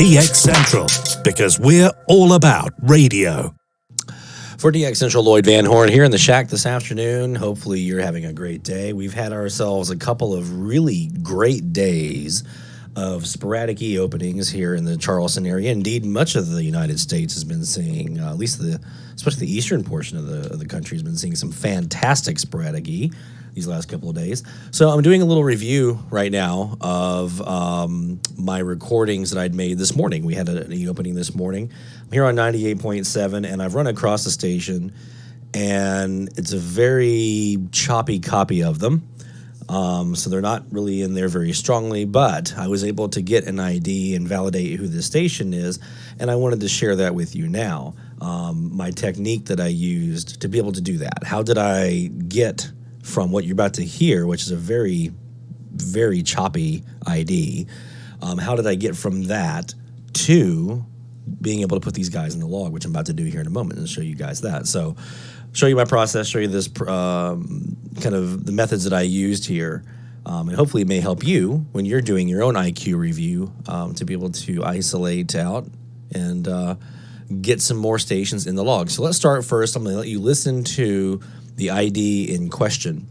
DX Central, because we're all about radio. For DX Central, Lloyd Van Horn here in the shack this afternoon. Hopefully you're having a great day. We've had ourselves a couple of really great days of sporadic E openings here in the Charleston area. Indeed, much of the United States has been seeing, at least especially the eastern portion of the country has been seeing some fantastic sporadic E these last couple of days. So I'm doing a little review right now of my recordings that I'd made this morning. We had an E opening this morning. I'm here on 98.7, and I've run across the station, and it's a very choppy copy of them. So they're not really in there very strongly, but I was able to get an ID and validate who the station is, and I wanted to share that with you now. My technique that I used to be able to do that. How did I get from what you're about to hear, which is a very, very choppy ID, how did I get from that to being able to put these guys in the log, which I'm about to do here in a moment and show you guys that. So show you my process, show you this kind of the methods that I used here, and hopefully it may help you when you're doing your own IQ review to be able to isolate out and get some more stations in the log. So let's start first. I'm going to let you listen to the ID in question.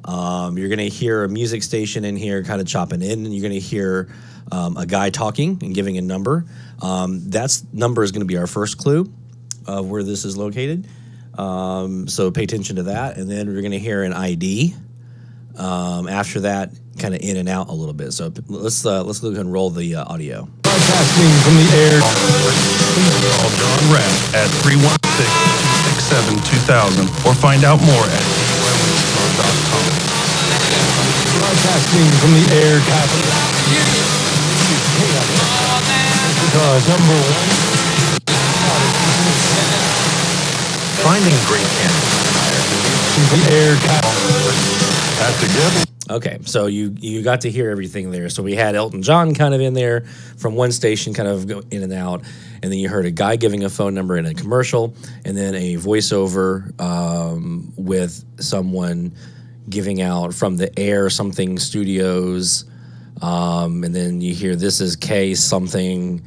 You're going to hear a music station in here kind of chopping in, and you're going to hear a guy talking and giving a number. That number is going to be our first clue of where this is located. So pay attention to that, and then we're going to hear an ID. After that, kind of in and out a little bit. So let's go ahead and roll the audio. Broadcasting from the air. Please call John Rapp at 316-267-2000 or find out more at wichita.com. Broadcasting from the air capital. Number one. Finding great candidates. The air capital. That's a good. Okay, so you got to hear everything there. So we had Elton John kind of in there from one station, kind of go in and out, and then you heard a guy giving a phone number in a commercial, and then a voiceover with someone giving out from the Air something studios, and then you hear this is K something,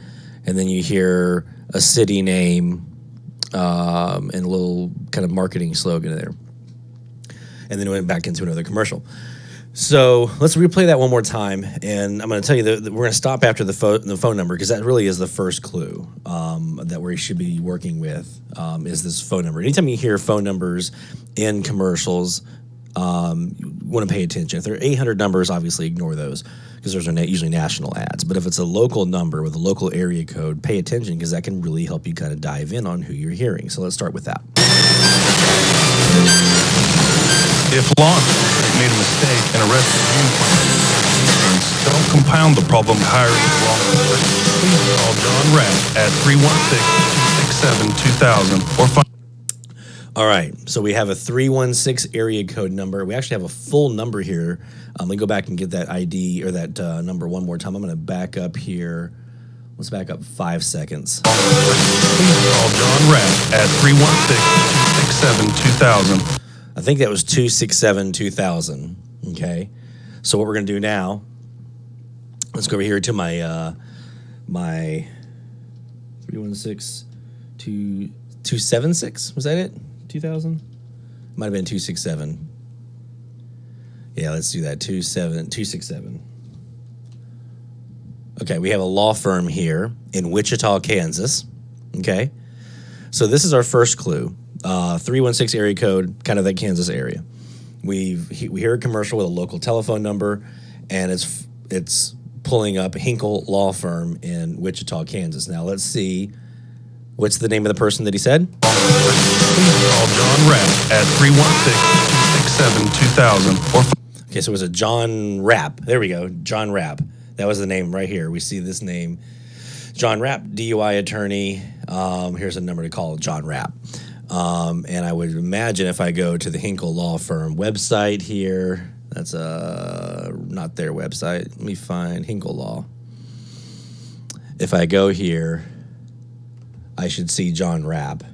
and then you hear a city name and a little kind of marketing slogan there. And then it went back into another commercial. So let's replay that one more time, and I'm going to tell you that we're going to stop after the phone number, because that really is the first clue that we should be working with, is this phone number. Anytime you hear phone numbers in commercials, you want to pay attention. If there are 800 numbers, obviously ignore those, because those are usually national ads. But if it's a local number with a local area code, pay attention, because that can really help you kind of dive in on who you're hearing. So let's start with that. If law enforcement made a mistake and arrested you, don't compound the problem by hiring the wrong person. Please call John Rapp at 316-267-2000 or find. All right, so we have a 316 area code number. We actually have a full number here. Let me go back and get that ID or that number one more time. I'm going to back up here. Let's back up 5 seconds. Please call John Rapp at 316-267-2000. I think that was 267-2000. Okay, so what we're gonna do now? Let's go over here to my 316-276. Was that it? 2000? Might have been 267. Yeah, let's do that. 267. Okay, we have a law firm here in Wichita, Kansas. Okay, so this is our first clue. 316 area code, kind of that Kansas area. We hear a commercial with a local telephone number, and it's pulling up Hinkle Law Firm in Wichita, Kansas. Now let's see, what's the name of the person that he said? Please call John Rapp at 316-267-2000. Okay, so it was a John Rapp. There we go, John Rapp. That was the name right here. We see this name, John Rapp, DUI attorney. Here's a number to call John Rapp. And I would imagine if I go to the Hinkle Law Firm website here, that's not their website. Let me find Hinkle Law. If I go here, I should see John Rapp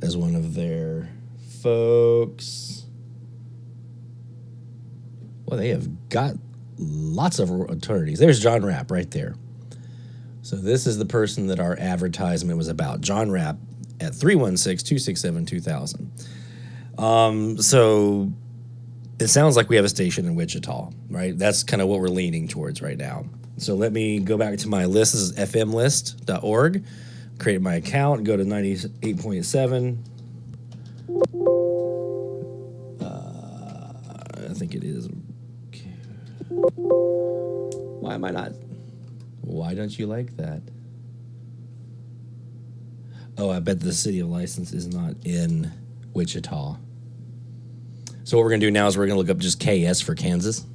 as one of their folks. Well, they have got lots of attorneys. There's John Rapp right there. So this is the person that our advertisement was about, John Rapp at 316-267-2000. So it sounds like we have a station in Wichita, right? That's kind of what we're leaning towards right now. So let me go back to my list. This is fmlist.org. Create my account, go to 98.7. I think it is. Why am I not? Why don't you like that? Oh, I bet the city of license is not in Wichita. So what we're going to do now is we're going to look up just KS for Kansas.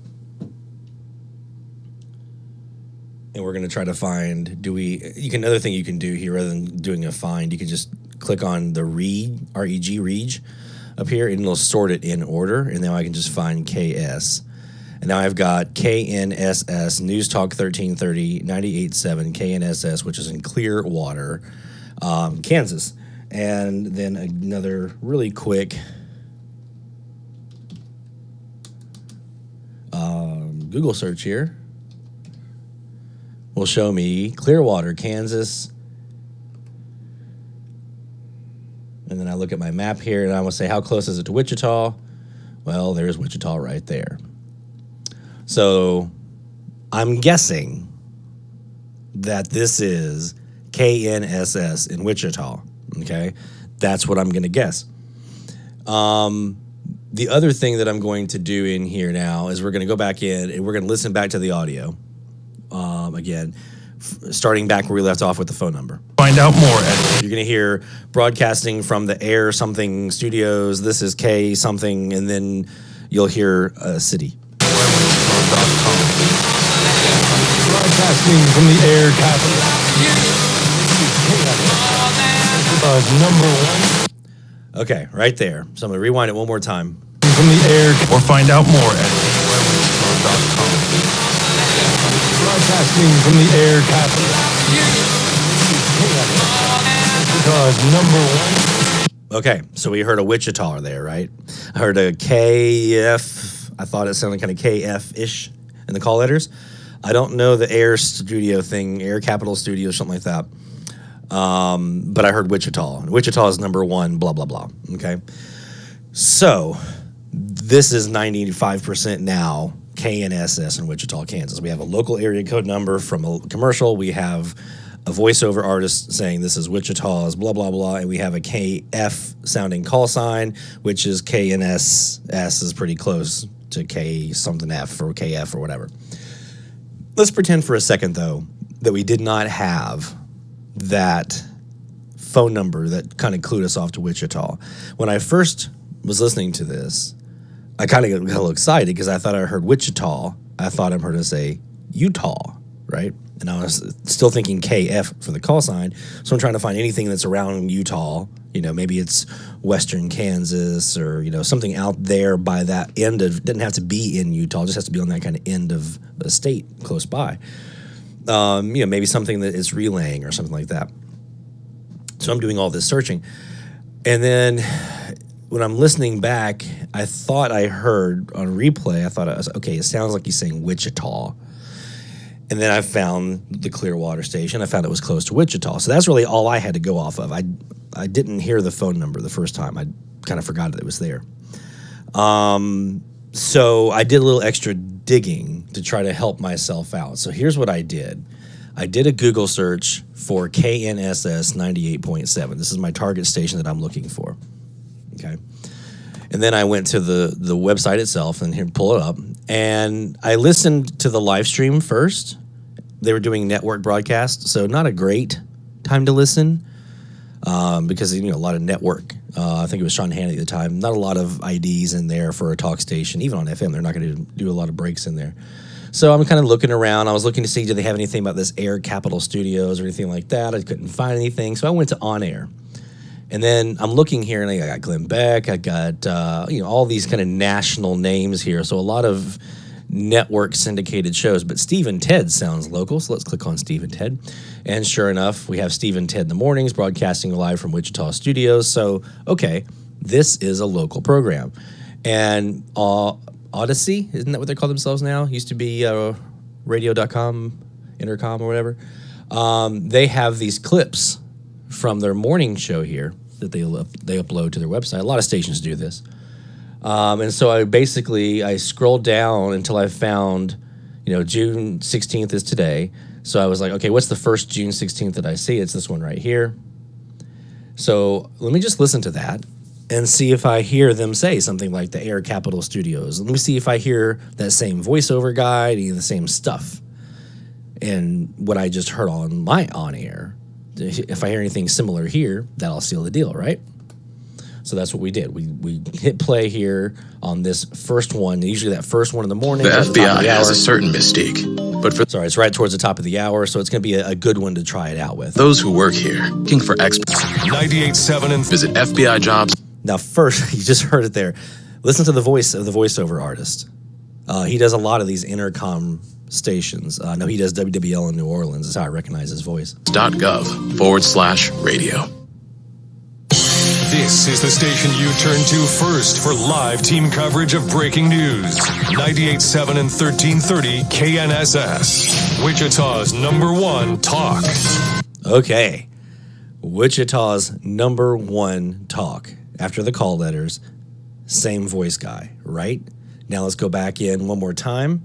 And we're going to try to find, another thing you can do here rather than doing a find, you can just click on the REG up here, and it'll sort it in order. And now I can just find KS. And now I've got KNSS, News Talk 1330, 98.7 KNSS, which is in Clearwater, Kansas. And then another really quick Google search here will show me Clearwater, Kansas. And then I look at my map here, and I will say, how close is it to Wichita? Well, there's Wichita right there. So I'm guessing that this is KNSS in Wichita, okay? That's what I'm going to guess. The other thing that I'm going to do in here now is we're going to go back in, and we're going to listen back to the audio again, starting back where we left off with the phone number. Find out more at You're going to hear broadcasting from the Air something studios. This is K something, and then you'll hear a city. broadcasting from the Air capital. Number one. Okay, right there. So I'm going to rewind it one more time. From the Air, or find out more at KNSS.com. Broadcasting from the Air capital. Number one. Okay, so we heard a Wichita there, right? I heard a KF. I thought it sounded kind of KF-ish in the call letters. I don't know the Air studio thing, Air Capital Studio, something like that. But I heard Wichita. Wichita is number one, blah, blah, blah. Okay. So this is 95% now KNSS in Wichita, Kansas. We have a local area code number from a commercial. We have a voiceover artist saying this is Wichita's blah, blah, blah. And we have a KF sounding call sign, which is KNSS is pretty close to K something F or KF or whatever. Let's pretend for a second, though, that we did not have that phone number that kind of clued us off to Wichita. When I first was listening to this, I kind of got a little excited because I thought I heard Wichita. I thought I heard her say Utah, right? And I was still thinking KF for the call sign. So I'm trying to find anything that's around Utah. You know, maybe it's western Kansas or, you know, something out there by that end of, doesn't have to be in Utah, just has to be on that kind of end of a state close by. You know, maybe something that is relaying or something like that. So I'm doing all this searching. And then when I'm listening back, I thought I heard on replay, I thought, I was, okay, it sounds like he's saying Wichita. And then I found the Clearwater station. I found it was close to Wichita. So that's really all I had to go off of. I didn't hear the phone number the first time. I kind of forgot that it was there. So I did a little extra digging to try to help myself out. So here's what I did. I did a Google search for KNSS 98.7. This is my target station that I'm looking for. Okay. And then I went to the website itself and here, pull it up. And I listened to the live stream first. They were doing network broadcast, so not a great time to listen because, you know, a lot of network. I think it was Sean Hannity at the time. Not a lot of IDs in there for a talk station. Even on FM, they're not going to do a lot of breaks in there. So I'm kind of looking around. I was looking to see, do they have anything about this Air Capital Studios or anything like that? I couldn't find anything, so I went to On Air. And then I'm looking here, and I got Glenn Beck. I got you know, all these kind of national names here. So a lot of network syndicated shows. But Steve and Ted sounds local, so let's click on Steve and Ted. And sure enough, we have Steve and Ted in the mornings broadcasting live from Wichita studios. So, okay, this is a local program. And Odyssey, isn't that what they call themselves now? Used to be radio.com, Intercom or whatever. They have these clips from their morning show here that they upload to their website. A lot of stations do this. And so I scrolled down until I found, June 16th is today. So I was like, okay, what's the first June 16th that I see? It's this one right here. So let me just listen to that and see if I hear them say something like the Air Capital Studios. Let me see if I hear that same voiceover guide, any of the same stuff. And what I just heard on my on-air, if I hear anything similar here, that'll seal the deal, right? So that's what we did. We hit play here on this first one. Usually that first one in the morning. The FBI has a certain mystique, but for it's right towards the top of the hour, so it's going to be a good one to try it out with. those who work here, looking for experts, 98.7 and visit FBI Jobs. Now, first, you just heard it there. Listen to the voice of the voiceover artist. He does a lot of these intercom stations. No, he does WWL in New Orleans. That's how I recognize his voice. .gov/radio. This is the station you turn to first for live team coverage of breaking news. 98.7 and 1330 KNSS. Wichita's #1 talk. Okay. Wichita's #1 talk. After the call letters, same voice guy, right? Now let's go back in one more time,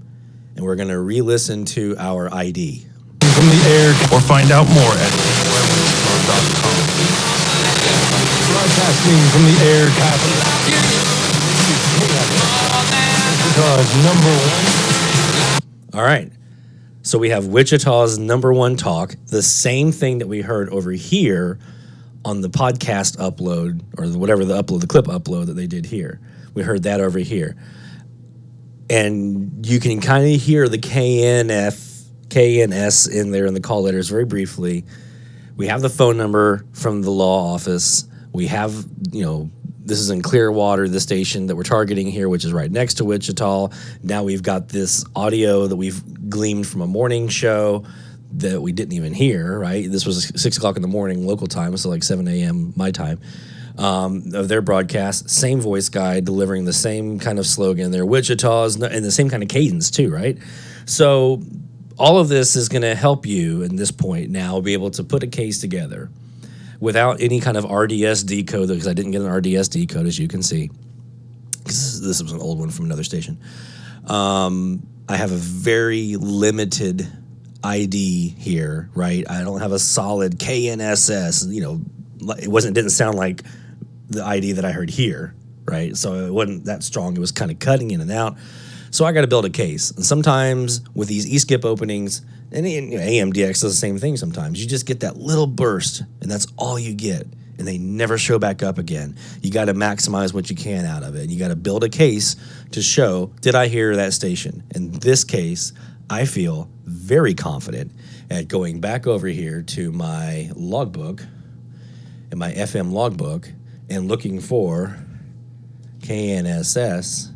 and we're going to re-listen to our ID. From the air, or find out more at wichita.com. Broadcasting from the air capital. Wichita's #1. All right. So we have Wichita's #1 talk, the same thing that we heard over here on the podcast upload, or whatever the clip upload that they did here. We heard that over here. And you can kind of hear the KNS in there in the call letters very briefly. We have the phone number from the law office. We have, this is in Clearwater, the station that we're targeting here, which is right next to Wichita. Now we've got this audio that we've gleaned from a morning show that we didn't even hear, right? This was 6 o'clock in the morning local time, so like 7 a.m. my time, of their broadcast. Same voice guy delivering the same kind of slogan there, Wichita's, and the same kind of cadence too, right? So all of this is going to help you at this point now be able to put a case together without any kind of RDS decode, because I didn't get an RDS decode, as you can see. This was an old one from another station. I have a very limited ID here, right? I don't have a solid KNSS. It didn't sound like the ID that I heard here, right? So it wasn't that strong. It was kind of cutting in and out. So I got to build a case. And sometimes with these e-skip openings, and AMDX does the same thing sometimes. You just get that little burst, and that's all you get. And they never show back up again. You got to maximize what you can out of it. And you got to build a case to show, did I hear that station? In this case, I feel very confident at going back over here to my logbook and my FM logbook and looking for KNSS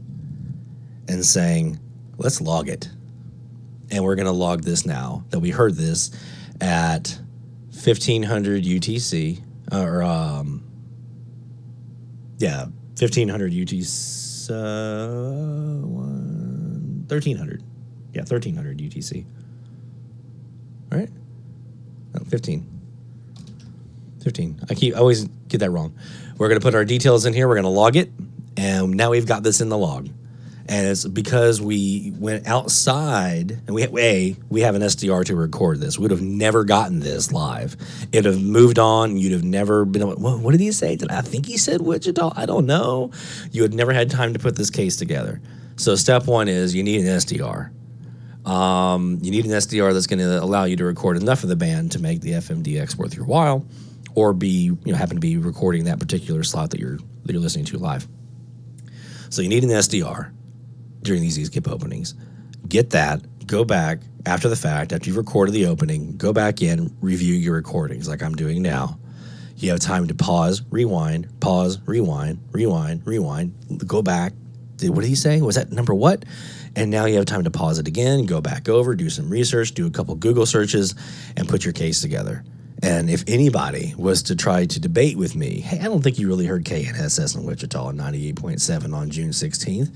and saying, let's log it. And we're going to log this now that we heard this at 1500 UTC, 1500 UTC, 1300. Yeah, 1300 UTC. All right? No, 15. I always get that wrong. We're going to put our details in here. We're going to log it. And now we've got this in the log. And it's because we went outside, and we have an SDR to record this. We would have never gotten this live. It'd have moved on. You'd have never been able, what did he say? I think he said Wichita. I don't know. You had never had time to put this case together. So step one is you need an SDR. You need an SDR that's going to allow you to record enough of the band to make the FMDX worth your while, or happen to be recording that particular slot that you're listening to live. So you need an SDR during these e-skip openings. Get that, go back after the fact, after you've recorded the opening, go back in, review your recordings like I'm doing now. You have time to pause, rewind, go back. What did he say? Was that number what? And now you have time to pause it again, go back over, do some research, do a couple Google searches, and put your case together. And if anybody was to try to debate with me, hey, I don't think you really heard KNSS in Wichita on 98.7 on June 16th,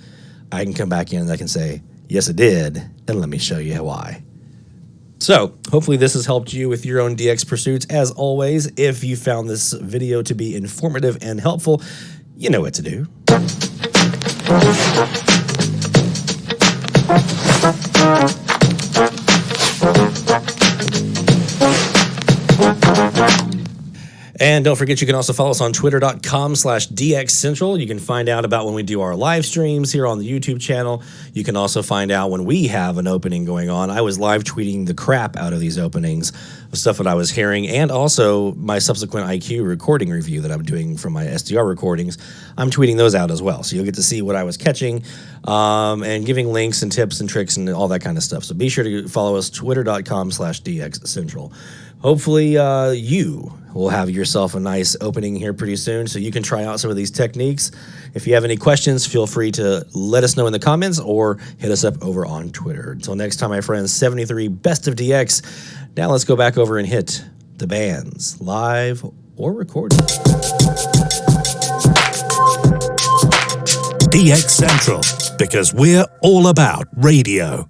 I can come back in and I can say, yes, it did, and let me show you why. So hopefully this has helped you with your own DX pursuits. As always, if you found this video to be informative and helpful, you know what to do. And don't forget, you can also follow us on twitter.com/DXCentral. You can find out about when we do our live streams here on the YouTube channel. You can also find out when we have an opening going on. I was live tweeting the crap out of these openings, stuff that I was hearing, and also my subsequent IQ recording review that I'm doing from my SDR recordings. I'm tweeting those out as well. So you'll get to see what I was catching and giving links and tips and tricks and all that kind of stuff. So be sure to follow us, twitter.com/DXCentral. Hopefully you will have yourself a nice opening here pretty soon so you can try out some of these techniques. If you have any questions, feel free to let us know in the comments or hit us up over on Twitter. Until next time, my friends, 73 Best of DX. Now let's go back over and hit the bands, live or recorded. DX Central, because we're all about radio.